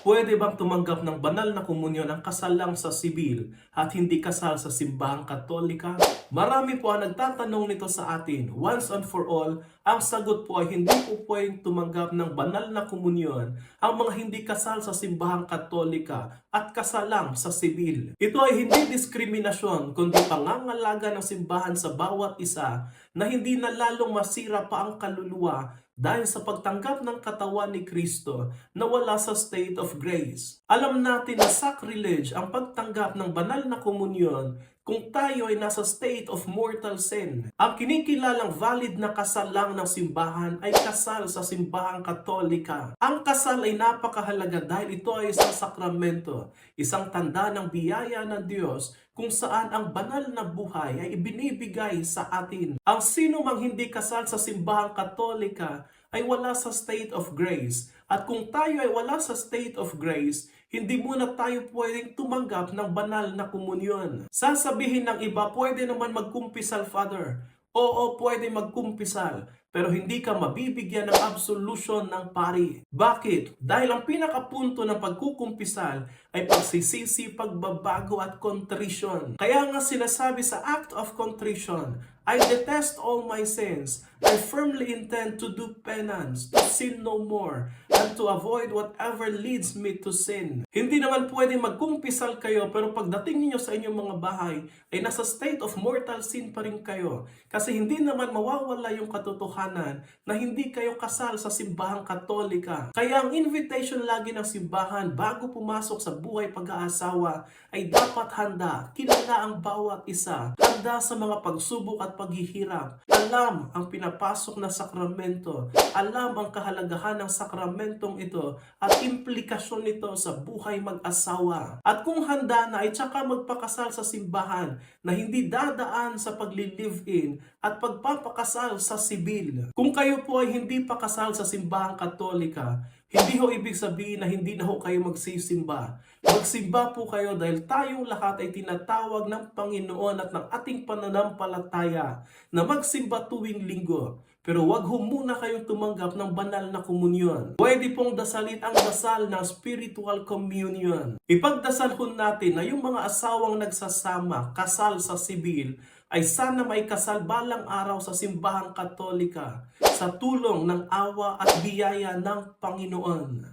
Pwede bang tumanggap ng banal na komunyon ang kasal lang sa sibil at hindi kasal sa simbahang katolika? Marami po ang nagtatanong nito sa atin. Once and for all, ang sagot po ay hindi po pwedeng tumanggap ng banal na komunyon ang mga hindi kasal sa simbahang katolika at kasal lang sa sibil. Ito ay hindi diskriminasyon kundi pangangalaga ng simbahan sa bawat isa na hindi na lalong masira pa ang kaluluwa dahil sa pagtanggap ng katawan ni Kristo na wala sa state of grace. Alam natin na sacrilege ang pagtanggap ng banal na komunyon kung tayo ay nasa state of mortal sin. Ang kinikilalang valid na kasal lang ng simbahan ay kasal sa simbahang katolika. Ang kasal ay napakahalaga dahil ito ay isang sakramento, isang tanda ng biyaya ng Diyos kung saan ang banal na buhay ay ibinibigay sa atin. Ang sino mang hindi kasal sa simbahang katolika ay wala sa state of grace. At kung tayo ay wala sa state of grace, hindi muna tayo pwedeng tumanggap ng banal na komunyon. Sasabihin ng iba, pwede naman magkumpisal, Father. Oo, pwede magkumpisal, pero hindi ka mabibigyan ng absolution ng pari. Bakit? Dahil ang pinakapunto ng pagkukumpisal ay pagsisisi, pagbabago at contrition. Kaya nga sinasabi sa act of contrition, I detest all my sins. I firmly intend to do penance, to sin no more, and to avoid whatever leads me to sin. Hindi naman pwede magkumpisal kayo pero pagdating niyo sa inyong mga bahay ay nasa state of mortal sin pa rin kayo. Kasi hindi naman mawawala yung katotohanan na hindi kayo kasal sa simbahang katolika. Kaya ang invitation lagi ng simbahan bago pumasok sa buhay pag-aasawa ay dapat handa, kilala ang bawat isa, handa sa mga pagsubok at paghihirap, alam ang pinapasok na sakramento, alam ang kahalagahan ng sakramentong ito at implikasyon nito sa buhay mag-asawa. At kung handa na ay tsaka magpakasal sa simbahan na hindi dadaan sa pagli-live-in at pagpapakasal sa sibil. Kung kayo po ay hindi pa kasal sa simbahang katolika, hindi ho ibig sabihin na hindi na ho kayo magsisimba. Magsimba po kayo dahil tayong lahat ay tinatawag ng Panginoon at ng ating pananampalataya na magsimba tuwing linggo. Pero wag ho muna kayong tumanggap ng banal na komunyon. Pwede pong dasalin ang dasal ng spiritual communion. Ipagdasal ho natin na yung mga asawang nagsasama, kasal sa sibil, ay sana may kasal balang araw sa simbahang katolika sa tulong ng awa at biyaya ng Panginoon.